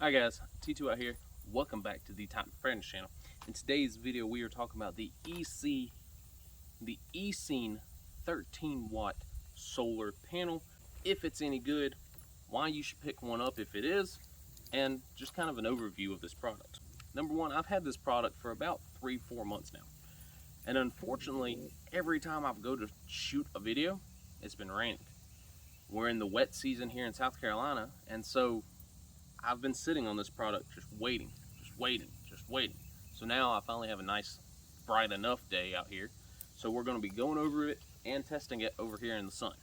Hi guys, T2 out here. Welcome back to the Time Friends channel. In today's video, we are talking about the Eceen 13 watt solar panel. If it's any good, why you should pick one up if it is, and just kind of an overview of this product. Number one, I've had this product for about 3-4 months now. And unfortunately, every time I go to shoot a video, it's been raining. We're in the wet season here in South Carolina, and so I've been sitting on this product just waiting. So now I finally have a nice, bright enough day out here. So we're going to be going over it and testing it over here in the sun.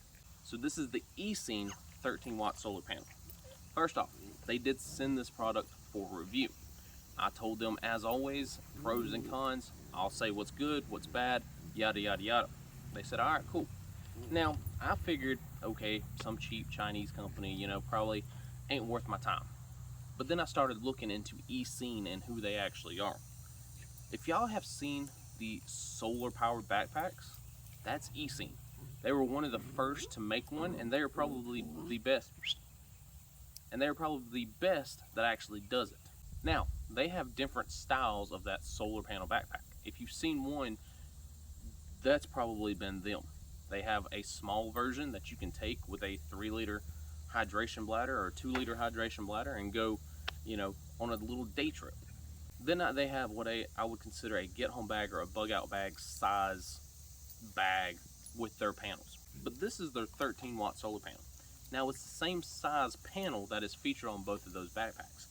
So this is the Eceen 13 watt solar panel. First off, they did send this product for review. I told them, as always, pros and cons. I'll say what's good, what's bad, yada yada yada. They said, all right, cool. Now, I figured, okay, some cheap Chinese company, you know, probably ain't worth my time. But then I started looking into Eceen and who they actually are. If y'all have seen the solar powered backpacks, that's Eceen. They were one of the first to make one, and they are probably the best. And they're probably the best that actually does it. Now, they have different styles of that solar panel backpack. If you've seen one, that's probably been them. They have a small version that you can take with a 3-liter hydration bladder or a 2-liter hydration bladder and go, you know, on a little day trip. Then they have what I would consider a get-home bag or a bug-out bag size bag with their panels. But this is their 13 watt solar panel. Now it's the same size panel that is featured on both of those backpacks.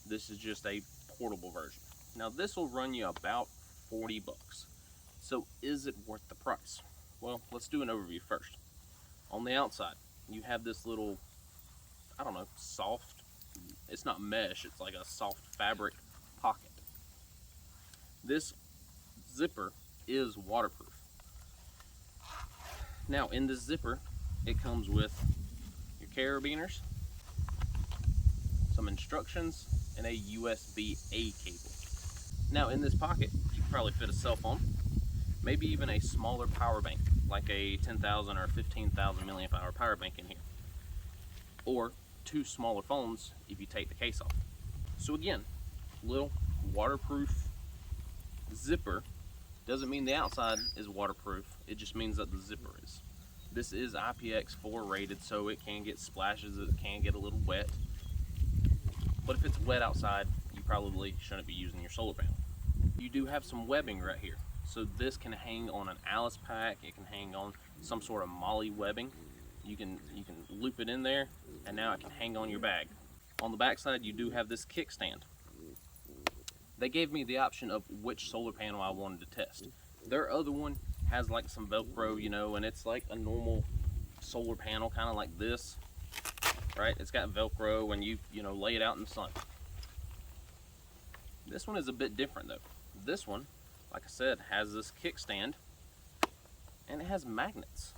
This is just a portable version. Now this will run you about 40 bucks. So is it worth the price? Well, let's do an overview first. On the outside, you have this little, I don't know, soft, it's not mesh, it's like a soft fabric pocket. This zipper is waterproof. Now in this zipper, it comes with your carabiners, some instructions, and a USB-A cable. Now in this pocket, you can probably fit a cell phone, maybe even a smaller power bank, like a 10,000 or 15,000 milliamp hour power bank in here. Or 2 smaller phones if you take the case off. So again, little waterproof zipper. Doesn't mean the outside is waterproof, it just means that the zipper is. This is IPX4 rated, so it can get splashes, it can get a little wet. But if it's wet outside, you probably shouldn't be using your solar panel. You do have some webbing right here. So this can hang on an Alice pack, it can hang on some sort of molly webbing. You can loop it in there, and now it can hang on your bag. On the back side, you do have this kickstand. They gave me the option of which solar panel I wanted to test. Their other one has like some Velcro, you know, and it's like a normal solar panel, kind of like this, right? It's got Velcro, and you know, lay it out in the sun. This one is a bit different though. This one, like I said, has this kickstand, and it has magnets.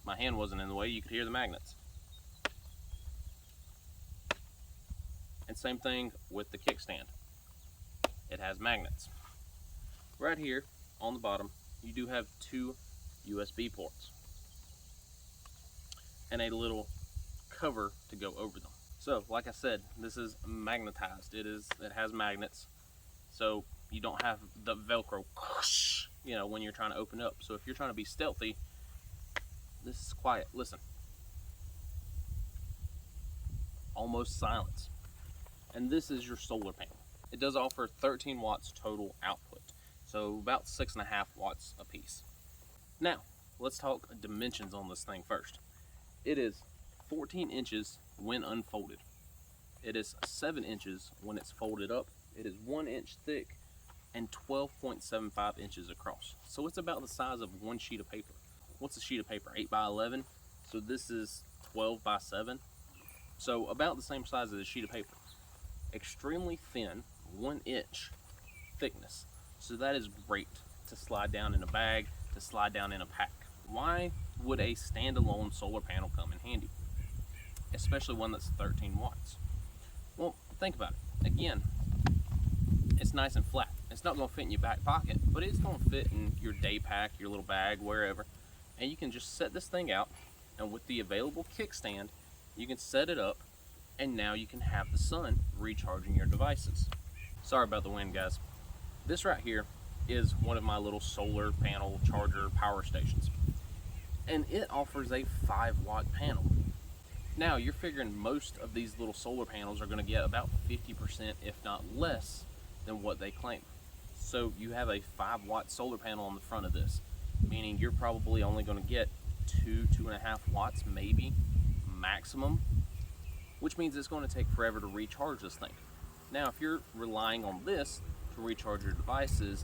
My hand wasn't in the way, you could hear the magnets. And same thing with the kickstand. It has magnets. Right here on the bottom, you do have 2 USB ports and a little cover to go over them. So, like I said, this is magnetized. It has magnets, so you don't have the Velcro, you know, when you're trying to open up. So if you're trying to be stealthy, this is quiet. Listen. Almost silence. And this is your solar panel. It does offer 13 watts total output, so about 6.5 watts a piece. Now, let's talk dimensions on this thing first. It is 14 inches when unfolded. It is 7 inches when it's folded up. It is 1 inch thick and 12.75 inches across. So it's about the size of one sheet of paper. What's a sheet of paper? 8 by 11. So this is 12 by 7. So about the same size as a sheet of paper. Extremely thin, 1 inch thickness. So that is great to slide down in a bag, to slide down in a pack. Why would a standalone solar panel come in handy? Especially one that's 13 watts. Well, think about it. Again, it's nice and flat. It's not going to fit in your back pocket, but it's going to fit in your day pack, your little bag, wherever. And you can just set this thing out, and with the available kickstand, you can set it up and now you can have the sun recharging your devices. Sorry about the wind, guys. This right here is one of my little solar panel charger power stations, and it offers a 5-watt panel. Now you're figuring most of these little solar panels are going to get about 50%, if not less, than what they claim. So you have a 5-watt solar panel on the front of this, meaning you're probably only going to get 2.5 watts maybe maximum, which means it's going to take forever to recharge this thing. Now if you're relying on this to recharge your devices,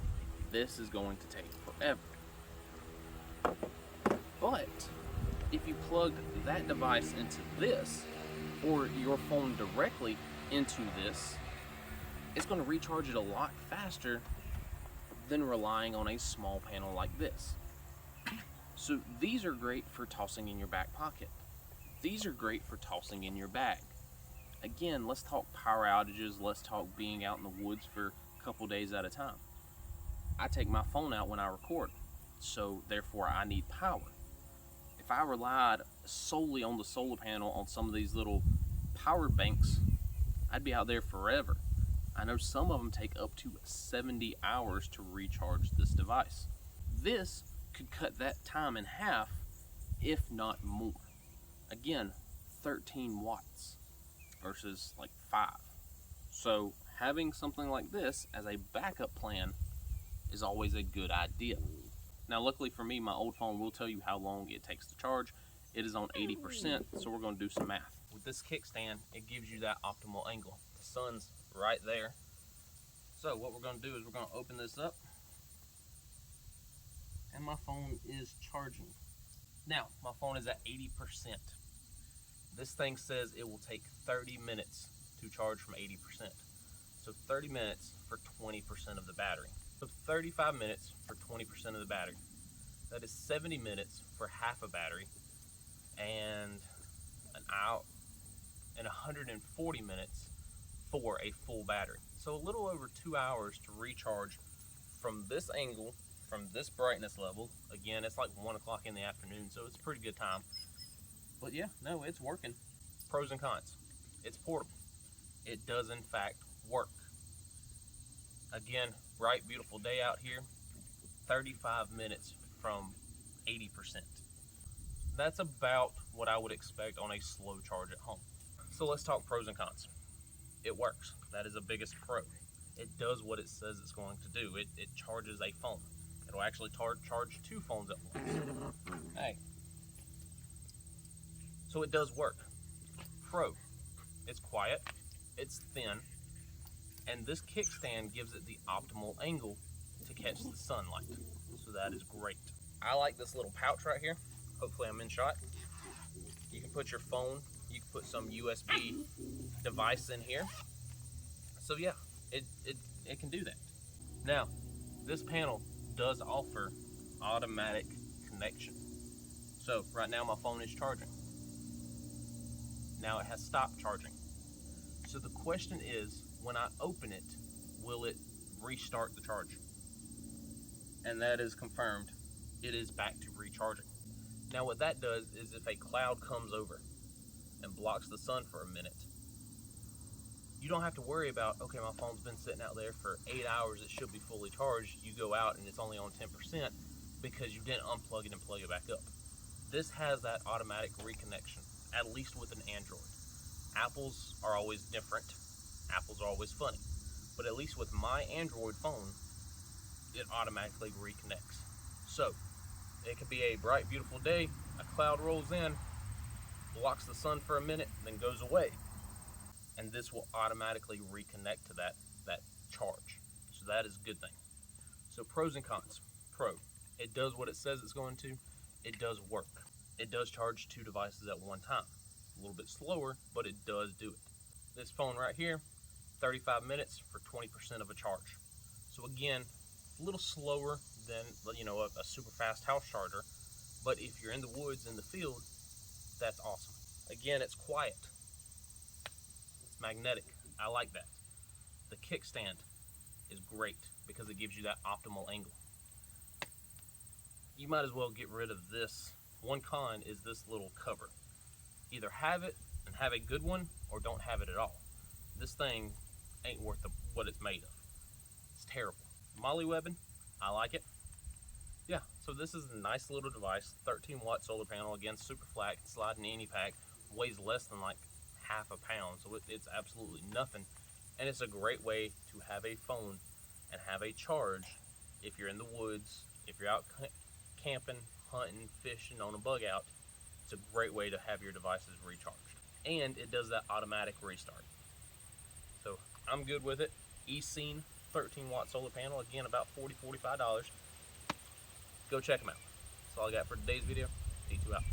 this is going to take forever. But if you plug that device into this, or your phone directly into this, it's going to recharge it a lot faster than relying on a small panel like this. So these are great for tossing in your back pocket. These are great for tossing in your bag. Again, let's talk power outages, let's talk being out in the woods for a couple days at a time. I take my phone out when I record, so therefore I need power. If I relied solely on the solar panel on some of these little power banks, I'd be out there forever. I know some of them take up to 70 hours to recharge this device. This could cut that time in half, if not more. Again, 13 watts versus like 5. So having something like this as a backup plan is always a good idea. Now luckily for me, my old phone will tell you how long it takes to charge. It is on 80%, so we're going to do some math. With this kickstand, it gives you that optimal angle. The sun's right there. So what we're going to do is we're going to open this up, and my phone is charging. Now my phone is at 80%. This thing says it will take 30 minutes to charge from 80%. So 30 minutes for 20% of the battery. So 35 minutes for 20% of the battery. That is 70 minutes for half a battery, and an hour and 140 minutes for a full battery. So a little over 2 hours to recharge from this angle, from this brightness level. Again, it's like 1 o'clock in the afternoon, so it's a pretty good time. But yeah, no, it's working. Pros and cons. It's portable. It does in fact work. Again, bright, beautiful day out here. 35 minutes from 80%. That's about what I would expect on a slow charge at home. So let's talk pros and cons. It works. That is the biggest pro. It does what it says it's going to do. It charges a phone. It'll actually charge 2 phones at once. Hey. So it does work. Pro. It's quiet. It's thin. And this kickstand gives it the optimal angle to catch the sunlight. So that is great. I like this little pouch right here. Hopefully I'm in shot. You can put your phone, you can put some USB device in here. So yeah, it can do that. Now, this panel does offer automatic connection. So right now my phone is charging. Now it has stopped charging. So the question is, when I open it, will it restart the charge? And that is confirmed. It is back to recharging. Now what that does is if a cloud comes over and blocks the sun for a minute, you don't have to worry about, okay, my phone's been sitting out there for 8 hours, it should be fully charged. You go out and it's only on 10% because you didn't unplug it and plug it back up. This has that automatic reconnection, at least with an Android. Apples are always different. Apples are always funny. But at least with my Android phone, it automatically reconnects. So it could be a bright, beautiful day, a cloud rolls in, blocks the sun for a minute, then goes away. And this will automatically reconnect to that charge. So that is a good thing. So pros and cons. Pro, it does what it says it's going to. It does work. It does charge 2 devices at one time. A little bit slower, but it does do it. This phone right here, 35 minutes for 20% of a charge. So again, a little slower than, you know, a super fast house charger, but if you're in the woods, in the field, that's awesome. Again, it's quiet. It's magnetic. I like that. The kickstand is great because it gives you that optimal angle. You might as well get rid of this. One con is this little cover. Either have it and have a good one, or don't have it at all. This thing ain't worth what it's made of. It's terrible. Molly webbing, I like it. Yeah, so this is a nice little device, 13-watt solar panel. Again, super flat, can slide in any pack, weighs less than like half a pound, so it's absolutely nothing. And it's a great way to have a phone and have a charge if you're in the woods, if you're out camping, hunting, fishing, on a bug out. It's a great way to have your devices recharged. And it does that automatic restart. So I'm good with it. Eceen 13-watt solar panel, again about $40–45. Go check them out. That's all I got for today's video. D2 out.